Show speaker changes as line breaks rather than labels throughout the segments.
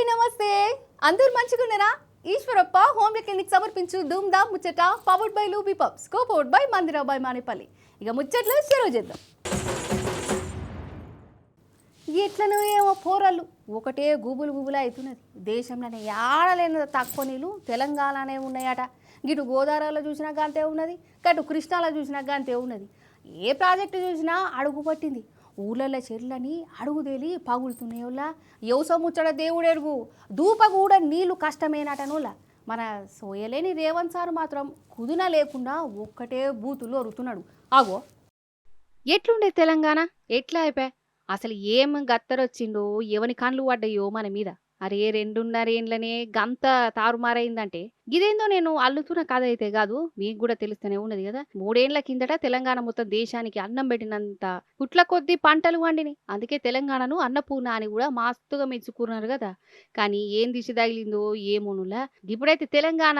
నమస్తే అందరూ మంచిగున్నారా? Eeshwarappa home clinic సమర్పించు Dhoom Dham Muchchata powered by Lubi pumps co powered by Mandirabai Manepalli. ఇక ముచ్చట్లు షురూ చేద్దాం. ఎట్లనో ఏమో పోరళ్ళు ఒకటే గుబులు అవుతున్నది. దేశంలోనే ఏడలేని తక్కువ నీళ్ళు తెలంగాణనే ఉన్నాయట. గిటు గోదావరిలో చూసినా గంతే ఉన్నది, గటు కృష్ణాలో చూసినా గంతే ఉన్నది. ఏ ప్రాజెక్టు చూసినా అడుగు పట్టింది. ఊళ్ళల్లో చెట్లని అడుగుదేలి పగులుతున్నాయోళ్ళ వ్యవసాయం ముచ్చట దేవుడు ఎరుగు. దూప కూడా నీళ్లు కష్టమేనటనోళ్ళ. మన సోయలేని రేవంత్ సార్ మాత్రం కుదున లేకుండా ఒక్కటే బూతులు అరుతున్నాడు. ఆగో ఎట్లుండే తెలంగాణ, ఎట్లా అయిపోయా అసలు ఏం గత్తరొచ్చిండో, ఎవని కండ్లు పడ్డాయో మన మీద. అరే 2.5 ఏండ్లనే గంత తారుమారైందంటే ఇదేందో నేను అల్లుతున్న కథ అయితే కాదు, మీకు కూడా తెలుస్తూనే ఉన్నది కదా. 3 ఏండ్ల కిందట తెలంగాణ మొత్తం దేశానికి అన్నం పెట్టినంత పుట్ల కొద్ది పంటలు వండిని. అందుకే తెలంగాణను అన్నపూర్ణ అని కూడా మస్తుగా మెచ్చుకున్నారు కదా. కానీ ఏం దిశ తగిలిందో ఏమోనులా ఇప్పుడైతే తెలంగాణ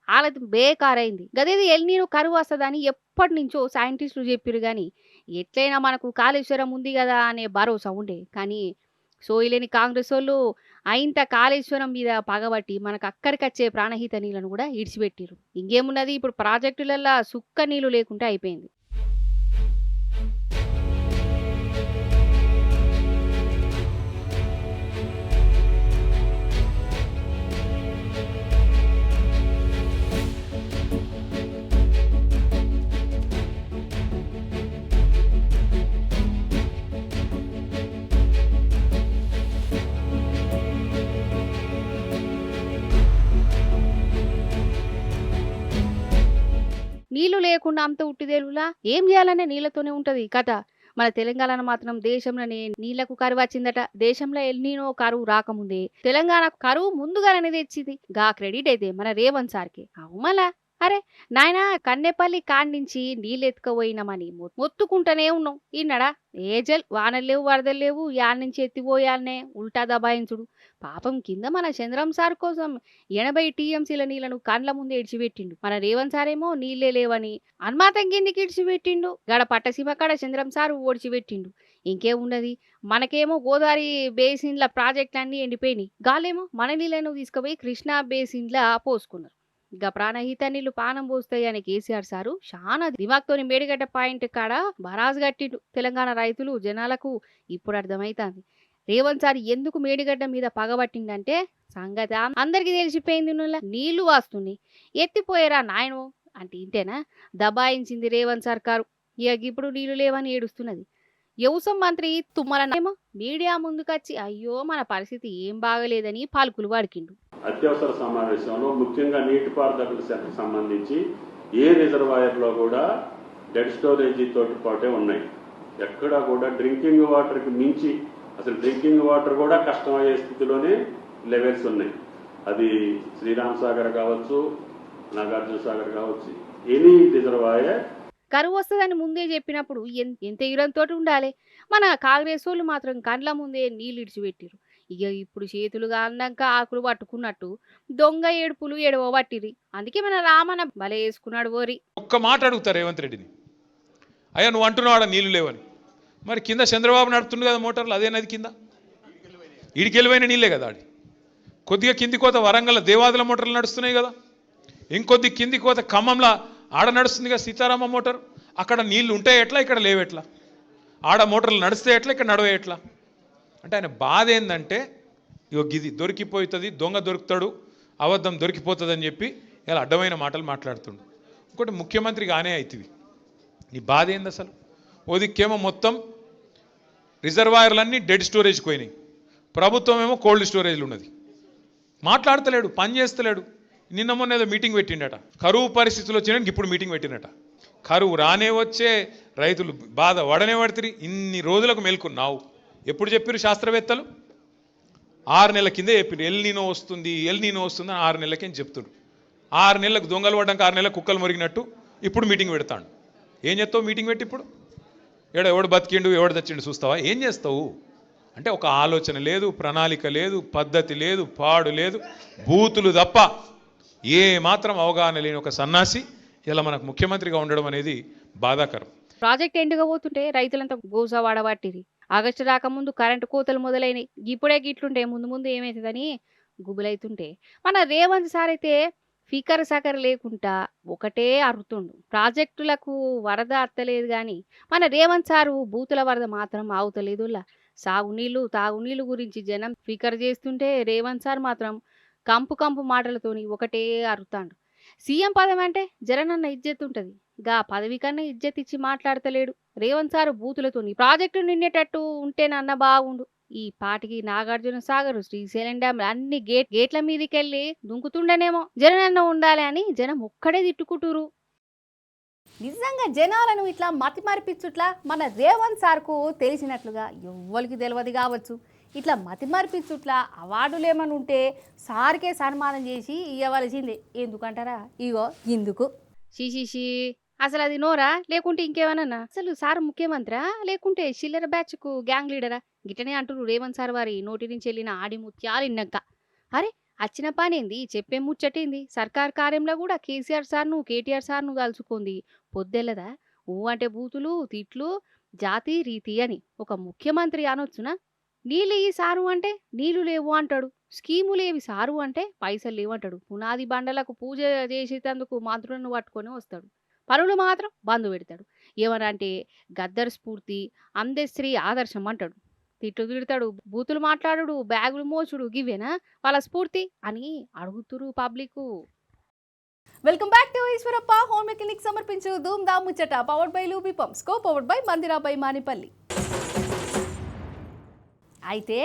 ఆలది బేకారైంది. గదేది ఎల్నీను కరువు వస్తుందని ఎప్పటి నుంచో సైంటిస్టులు చెప్పారు. కానీ ఎట్లయినా మనకు కాళేశ్వరం ఉంది కదా అనే భరోసా ఉండే. కానీ సోయలేని కాంగ్రెస్ వాళ్ళు ainta కాళేశ్వరం మీద పగబట్టి మనకు అక్కడికచ్చే ప్రాణహిత నీళ్లను కూడా ఇడిచిపెట్టిరు. ఇంకేమున్నది, ఇప్పుడు ప్రాజెక్టులల్లో సుక్క నీళ్లు లేకుండా అయిపోయింది. నీళ్లు లేకుండా అంత ఉట్టిదేలులా ఏం చేయాలనే నీళ్లతోనే ఉంటది కథ. మన తెలంగాణ మాత్రం దేశంలోనే నీళ్లకు కరువు వచ్చిందట. దేశంలో ఎల్నీనో కరువు రాకముందే తెలంగాణ కరువు ముందుగానే తెచ్చింది. గా క్రెడిట్ అయితే మన రేవంత్ సార్కి. అవుమలా అరే నాయనా, కన్నెపల్లి కాండించి నీళ్ళు ఎత్తుకపోయినామని మొత్తుకుంటూనే ఉన్నాం. ఈనడా ఏజల్ వానలు లేవు, వరదలు లేవు, యాడ్ నుంచి ఎత్తిపోయాలనే ఉల్టా దబాయించుడు. పాపం కింద మన చంద్రం సార్ కోసం 80 టీఎంసీల నీళ్లను కండ్ల ముందే ఇడిచిపెట్టిండు. మన రేవంత్ సార్ ఏమో నీళ్లే లేవని అనుమాతం కిందికి ఇడిచిపెట్టిండు. గడ పట్టసీమ కాడ చంద్రం సార్ ఓడిచిపెట్టిండు. ఇంకేమున్నది, మనకేమో గోదావరి బేసిన్ల ప్రాజెక్టులన్నీ ఎండిపోయినాయి. గాలేమో మన నీళ్ళను తీసుకుపోయి కృష్ణా బేసిన్ల పోసుకున్నారు. ఇక ప్రాణహిత నీళ్లు పానం పోస్తాయి అని కేసీఆర్ సారు చాలా దిమాగ్తోని మేడిగడ్డ పాయింట్ కాడ బరాజు కట్టిండు. తెలంగాణ రైతులు జనాలకు ఇప్పుడు అర్థమైతాంది రేవంత్ సార్ ఎందుకు మేడిగడ్డ మీద పగబట్టిండంటే సంగతి అందరికి తెలిసిపోయింది. నీళ్లు వాస్తున్నాయి, ఎత్తిపోయారా నాయనో అంటే ఇంటేనా దబాయించింది రేవంత్ సర్కారు. ఇక ఇప్పుడు నీళ్లు లేవని ఏడుస్తున్నది. వ్యవసాయ మంత్రి తుమ్మలనేమో మీడియా ముందుకొచ్చి అయ్యో మన పరిస్థితి ఏం బాగలేదని పాల్కులు వాడికిండు.
అత్యవసర సమావేశంలో ముఖ్యంగా నీటిపారుదల శాఖకు సంబంధించి ఏ రిజర్వాయర్లో కూడా డెడ్ స్టోరేజీ తోటి పాటే ఉన్నాయి. ఎక్కడా కూడా డ్రింకింగ్ వాటర్కి మించి అసలు డ్రింకింగ్ వాటర్ కూడా కష్టమయ్యే స్థితిలోనే లెవెల్స్ ఉన్నాయి. అది శ్రీరామ్ సాగర్ కావచ్చు, నాగార్జున సాగర్ కావచ్చు, ఎనీ రిజర్వాయర్
కరువు వస్తుందని ముందే చెప్పినప్పుడు ఎంత ఇరంతో ఉండాలి. మన కాంగ్రెస్ వాళ్ళు మాత్రం కండ్ల ముందే నీళ్ళు ఇడిచిపెట్టిరు. ఇక ఇప్పుడు చేతులుగా అన్నాక ఆకులు పట్టుకున్నట్టు దొంగ ఏడుపులు ఎడవబట్టిరి. అందుకే మన రామన్న బల వేసుకున్నాడు. ఓరి
ఒక్క మాట అడుగుతారు రేవంత్ రెడ్డిని, అయ్యా నువ్వు అంటున్నావు నీళ్లు లేవని, మరి కింద చంద్రబాబు నడుపుతుండు కదా మోటార్లు, అదే నది కింద ఈడికెళ్ళిపోయిన నీళ్ళే కదా. ఆడి కొద్దిగా కింది కోత వరంగల్ దేవాదుల మోటార్లు నడుస్తున్నాయి కదా, ఇంకొద్ది కింది కోత ఖమ్మంలో ఆడ నడుస్తుంది కదా సీతారామ మోటార్. అక్కడ నీళ్లు ఉంటాయి ఎట్లా, ఇక్కడ లేవెట్లా? ఆడ మోటార్లు నడిస్తే ఎట్లా, ఇక్కడ నడవే ఎట్లా? అంటే ఆయన బాధ ఏంటంటే ఇగో గిది దొరికిపోతుంది, దొంగ దొరుకుతాడు, అబద్ధం దొరికిపోతుంది అని చెప్పి ఇలా అడ్డమైన మాటలు మాట్లాడుతుండు. ఇంకోటి ముఖ్యమంత్రి గానే అవుతుంది. నీ బాధ ఏంది అసలు? ఓ దిక్కేమో మొత్తం రిజర్వాయర్లన్నీ డెడ్ స్టోరేజ్కి పోయినాయి, ప్రభుత్వం ఏమో కోల్డ్ స్టోరేజ్లు ఉన్నది. మాట్లాడతలేడు, పని చేస్తలేడు. నిన్న మొన్న ఏదో మీటింగ్ పెట్టిండట, కరువు పరిస్థితులు వచ్చినాక ఇప్పుడు మీటింగ్ పెట్టినట. కరువు రానే వచ్చే రైతులు బాధ వడనే పడుతుంది. ఇన్ని రోజులకు మేల్కొన్నావు. ఎప్పుడు చెప్పారు శాస్త్రవేత్తలు? 6 నెలల కిందే చెప్పారు ఎల్నీనో వస్తుంది అని 6 నెలలకేం చెప్తున్నారు. 6 నెలలకు దొంగలు పడ్డాక 6 నెలలకు కుక్కలు మురిగినట్టు ఇప్పుడు మీటింగ్ పెడతాడు. ఏం చేస్తావు మీటింగ్ పెట్టి? ఇప్పుడు ఎవడు బతికిండు ఎవడు తెచ్చిండు చూస్తావా? ఏం చేస్తావు అంటే ఒక ఆలోచన లేదు, ప్రణాళిక లేదు, పద్ధతి లేదు, పాడు లేదు, బూతులు తప్ప ఏ మాత్రం అవగాహన లేని ఒక సన్నాసి ఇలా మనకు ముఖ్యమంత్రిగా ఉండడం అనేది బాధాకరం.
ప్రాజెక్ట్ ఎండుగా పోతుంటే రైతులంతా గోస వాడబట్టిరి. ఆగస్టు రాకముందు కరెంటు కోతలు మొదలైనవి. ఇప్పుడే గిట్లుంటే ముందు ముందు ఏమవుతుందని గుబులైతుంటే మన రేవంత్ సార్ అయితే ఫికర్ సకర్ లేకుండా ఒకటే అరుతుండు. ప్రాజెక్టులకు వరద అత్తలేదు కానీ మన రేవంత్ సారు బూతుల వరద మాత్రం ఆగుతలేదులా. సాగునీళ్ళు తాగునీళ్ళు గురించి జనం ఫికర్ చేస్తుంటే రేవంత్ సార్ మాత్రం కంపు కంపు మాటలతోని ఒకటే అరుతాండు. సీఎం పదవి అంటే జరనన్న ఇజ్జత్ ఉంటుంది, గా పదవి కన్నా ఇజ్జత్ ఇచ్చి మాట్లాడతలేడు. రేవంత్ సారు బూతులతోని ప్రాజెక్టు నిండేటట్టు ఉంటేనన్న బాగుండు. ఈ పాటికి నాగార్జున సాగర్ శ్రీశైలం డ్యామ్ అన్ని గేట్ల మీదకెళ్ళి దుంకుతుండనేమో. జననన్న ఉండాలి అని జనం ఒక్కడే తిట్టుకుంటురు. నిజంగా జనాలను ఇట్లా మతి మరిపించుట్లా మన రేవంత్ సార్కు తెలిసినట్లుగా ఎవ్వరికి తెలియదు కావచ్చు. ఇట్లా మతి మరిపించుట్లా అవార్డులు ఏమని ఉంటే సార్కే సన్మానం చేసి ఇవ్వవలసిందే. ఎందుకంటారా, ఇగో ఇందుకు. షీషీషీ అసలు అది నోరా లేకుంటే ఇంకేమన్నా? అసలు సార్ ముఖ్యమంత్రా లేకుంటే చిల్లర బ్యాచ్కు గ్యాంగ్ లీడరా? గిట్టనే అంటురు రేవంత్ సార్ వారి నోటి నుంచి వెళ్ళిన ఆడి ముత్యాలు ఇన్నాక. అరే వచ్చిన పనేంది, చెప్పే ముచ్చటేంది? సర్కార్ కార్యంలో కూడా కేసీఆర్ సార్ను కేటీఆర్ సార్ను కలుసుకుంది. పొద్దెల్లదా ఊ అంటే బూతులు తిట్లు జాతి రీతి అని ఒక ముఖ్యమంత్రి అనొచ్చునా? నీళ్ళు ఈ సారు అంటే నీళ్లు లేవు అంటాడు. స్కీములేవి సారు అంటే పైసలు లేవంటాడు. పునాది బండలకు పూజ చేసేటందుకు మంత్రులను పట్టుకొని వస్తాడు. పనులు మాత్రం బంధు పెడతాడు. ఏమనంటే గద్దర్ స్ఫూర్తి అందశ్రీ ఆదర్శం అంటాడు. తిట్లు తిడతాడు, బూతులు మాట్లాడు, బ్యాగులు మోచుడు, గివేనా వాళ్ళ స్ఫూర్తి అని అడుగుతురు public. Welcome back to Eshwarappa home clinic సమర్పించు Dhoom Dham Muchchata. Powered by Lubi pumps, co powered by Mandira Bai Manipalli. అయితే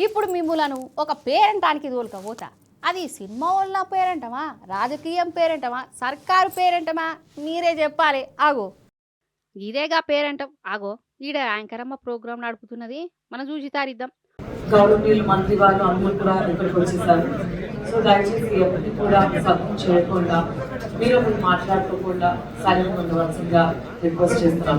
ఇప్పుడు మిమ్ములను ఒక పేరెంటానికి తోలుకపోతా. అది సినిమా వాళ్ళ పేరెంటమా, రాజకీయం పేరెంటమా, సర్కారు పేరెంటమా మీరే చెప్పాలి. ఆగో ఇదేగా పేరెంటం. ఆగో ఈడ యాంకరమ్మ ప్రోగ్రాం నడుపుతున్నది, మనం చూసి తారిద్దాం.
గౌరవనీయులు మంత్రి వారు అందరూ కూడా ఇక్కడికి వచ్చేసారు. సో దయచేసి ఎవరికి కూడా సపోర్ట్ చేయకుండా మీరు మాట్లాడుకోకుండా సైలెంట్ ఉండవలసిందిగా రిక్వెస్ట్ చేస్తున్నాం.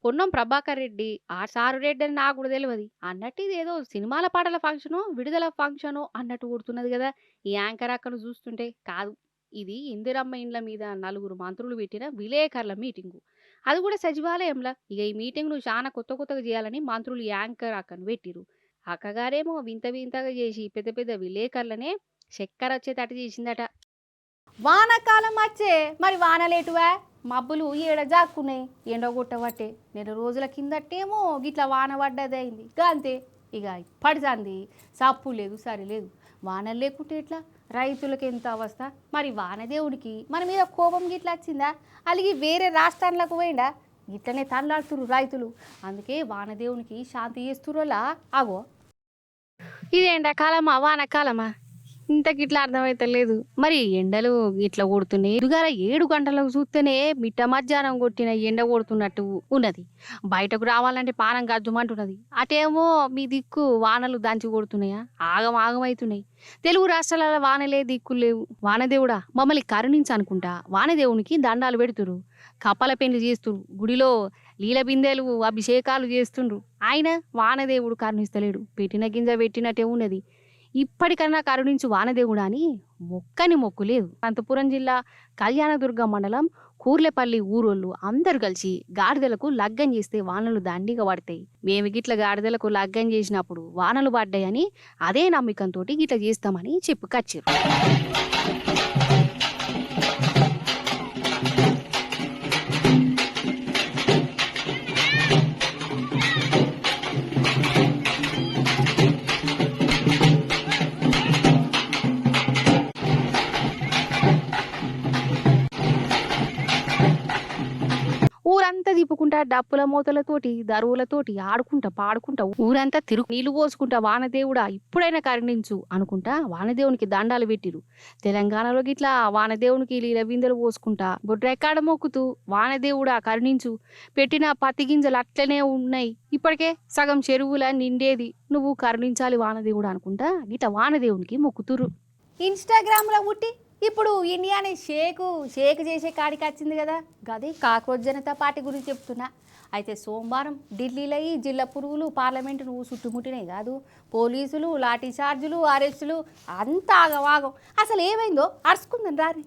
పొన్నం ప్రభాకర్ రెడ్డి ఆ సారు రెడ్డి అని నాకు కూడా తెలియదు అన్నట్టు ఇది ఏదో సినిమాల పాటల ఫంక్షను విడుదల ఫంక్షను అన్నట్టు కూడుతున్నది కదా ఈ యాంకర్ అక్కను చూస్తుంటే. కాదు, ఇది ఇందిరమ్మ ఇండ్ల మీద 4 మంత్రులు పెట్టిన విలేకరుల మీటింగు. అది కూడా సచివాలయంలో. ఇక ఈ మీటింగ్ను చాలా కొత్తగా చేయాలని మంత్రులు యాంకర్ అక్కను పెట్టిరు. అక్కగారేమో వింత వింతగా చేసి పెద్ద పెద్ద విలేకరులనే చక్కెర వచ్చేటట్టు చేసిందట. వానకాలం వచ్చే మరి వానలేటువా, మబ్బులు ఏడ జాక్కున్నాయి, ఎండగొట్టబట్టే. 2 రోజుల కిందటేమో గిట్లా వాన పడ్డది అయింది అంతే. ఇక పడిచాంది, సప్పు లేదు సరి లేదు. వానలు లేకుంటే ఎట్లా? రైతులకు ఎంత అవస్థ. మరి వానదేవుడికి మన మీద కోపం గిట్లా వచ్చిందా, అలాగే వేరే రాష్ట్రాలకు పోయిందా? గిట్లనే తనలాడుతురు రైతులు. అందుకే వానదేవునికి శాంతి చేస్తురోలా. ఆగో ఇది ఎండాకాలమా వానకాలమా ఇంత గిట్లా అర్థమైతే లేదు. మరి ఎండలు ఇట్లా కొడుతున్నాయి. ఎదుగాల 7 గంటలకు చూస్తేనే మిట్ట మధ్యాహ్నం కొట్టిన ఎండ కొడుతున్నట్టు ఉన్నది. బయటకు రావాలంటే పానం గజ్జుమంటున్నది. అటేమో మీ దిక్కు వానలు దంచి కొడుతున్నాయా, ఆగం ఆగమవుతున్నాయి. తెలుగు రాష్ట్రాల వానలే దిక్కులు లేవు. వానదేవుడా మమ్మల్ని కరుణించు అనుకుంటా వానదేవునికి దండాలు పెడుతురు, కప్పల పెండ్లు చేస్తురు, గుడిలో లీల బిందెలు అభిషేకాలు చేస్తుండ్రు. ఆయన వానదేవుడు కరుణిస్తలేడు, పెట్టిన గింజ పెట్టినట్టే ఉన్నది. ఇప్పటికన్నా కరుణించు వానదేవుడా అని మొక్కని మొక్కు లేదు. అనంతపురం జిల్లా కళ్యాణదుర్గం మండలం కూర్లెపల్లి ఊరోళ్ళు అందరు కలిసి గాడిదలకు లగ్గం చేస్తే వానలు దండిగా పడతాయి. మేము గిట్ల గాడిదలకు లగ్గం చేసినప్పుడు వానలు పడ్డాయని అదే నమ్మకంతో గిట్ల చేస్తామని చెప్పుకొచ్చారు. ఊరంతా తిప్పుకుంటా డప్పుల మూతలతోటి దరువులతోటి ఆడుకుంటా పాడుకుంటా ఊరంతా నీళ్లు పోసుకుంటా వానదేవుడా ఇప్పుడైనా కరుణించు అనుకుంటా వానదేవునికి దండాలు పెట్టిరు. తెలంగాణలో గిట్లా వానదేవునికి లీల బిందెలు పోసుకుంటా బొడ్రెక్కాడ మొక్కుతూ వానదేవుడా కరుణించు, పెట్టిన పత్తి గింజలు అట్లనే ఉన్నాయి, ఇప్పటికే సగం చెరువుల నిండేది, నువ్వు కరుణించాలి వానదేవుడు అనుకుంటా గిట్లా వానదేవునికి మొక్కుతురు. ఇన్స్టాగ్రామ్లో పుట్టి ఇప్పుడు ఇండియాని షేక్ చేసే కాడికి వచ్చింది కదా. గది కాక్రోచ్ జనతా పార్టీ గురించి చెప్తున్నా. అయితే సోమవారం ఢిల్లీలో ఈ జిల్లా పురుగులు పార్లమెంటును చుట్టుముట్టినాయి కాదు. పోలీసులు లాఠీ చార్జులు అరెస్టులు అంతా ఆగవాగం. అసలు ఏమైందో అరుచుకుందని రారి.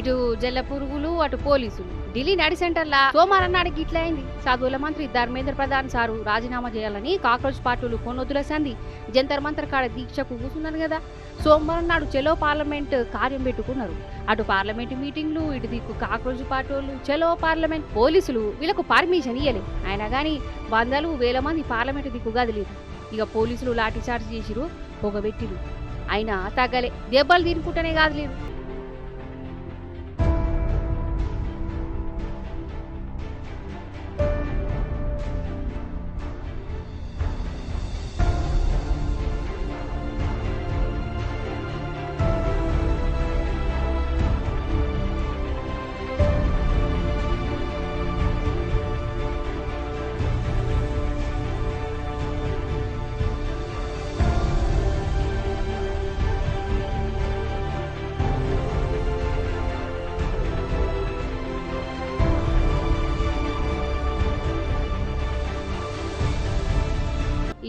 ఇటు జల్ల పురుగులు అటు పోలీసులు ఢిల్లీ నడి సెంటర్లా సోమవారం నాడు గిట్ల అయింది. చదువుల మంత్రి ధర్మేంద్ర ప్రధాన్ సారు రాజీనామా చేయాలని కాక్రోచ్ పార్టీలు కొనొద్దుల సంధి జంతర్ మంతర్ కాడ దీక్షకు కూర్చున్నారు కదా. సోమవారం నాడు చెలో పార్లమెంట్ కార్యం పెట్టుకున్నారు. అటు పార్లమెంట్ మీటింగ్లు ఇటు దిక్కు కాక్రోచ్ పార్టీలు చెలో పార్లమెంట్ పోలీసులు వీళ్ళకు పర్మిషన్ ఇయ్యలే. అయినా గానీ వందలు వేల మంది పార్లమెంట్ దిక్కు గదిలేదు. ఇక పోలీసులు లాఠీచార్జ్ చేసిరు, పొగబెట్టిరు. అయినా తగ్గలే, దెబ్బలు తినుకుంటేనే కాదులేదు.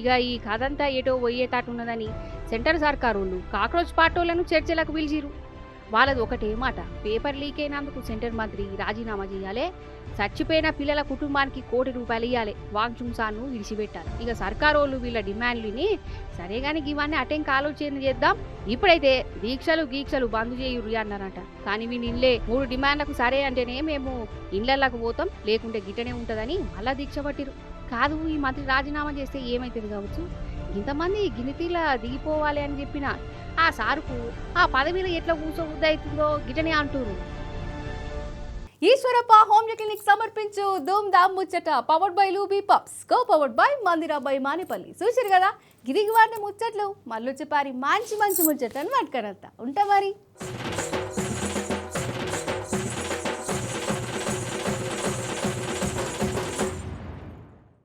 ఇక ఈ కథంతా ఏటో పోయేటట్టున్నదని సెంటర్ సర్కారోళ్ళు కాక్రోచ్ పార్టీలను చర్చలకు పిలిచిరు. వాళ్ళది ఒకటే మాట, పేపర్ లీక్ అయినందుకు సెంటర్ మంత్రి రాజీనామా చేయాలి, చచ్చిపోయిన పిల్లల కుటుంబానికి ₹1 కోటి ఇవ్వాలి, వాంగ్చుంగ్సాను విడిచిపెట్టాలి. ఇక సర్కారోళ్ళు వీళ్ళ డిమాండ్లని సరే గాని ఇవన్నీ అటెంక్ ఆలోచన చేద్దాం, ఇప్పుడైతే దీక్షలు బంద్ చేయుర్రి అన్నారట. కానీ వీళ్ళు ఇన్లే 3 డిమాండ్లకు సరే అంటేనే మేము ఇళ్లకు పోతాం, లేకుంటే గిట్టనే ఉంటుందని మళ్ళా దీక్ష పట్టిరు. కాదు, ఈ మంత్రి రాజీనామా చేస్తే ఏమైతుంది కావచ్చు, ఇంతమంది గినితీల దిగిపోవాలి అని చెప్పిన ఆ సారుకు ఆ పదవిలో ఎట్లా కూర్చోబుద్ధి అవుతుందో గిటనే అంటారు.
ఈశ్వరప్ప హోమ్ క్లినిక్ సమర్పించు Dhoom Dham Muchchata powered by Lubi pumps, co powered by Mandira Bai Manipalli. చూసారు కదా, గిరిగి వాడిన ముచ్చట్లు మళ్ళొచ్చిపారి మంచి ముచ్చట్లను పట్టుకరంతా ఉంటా మరి.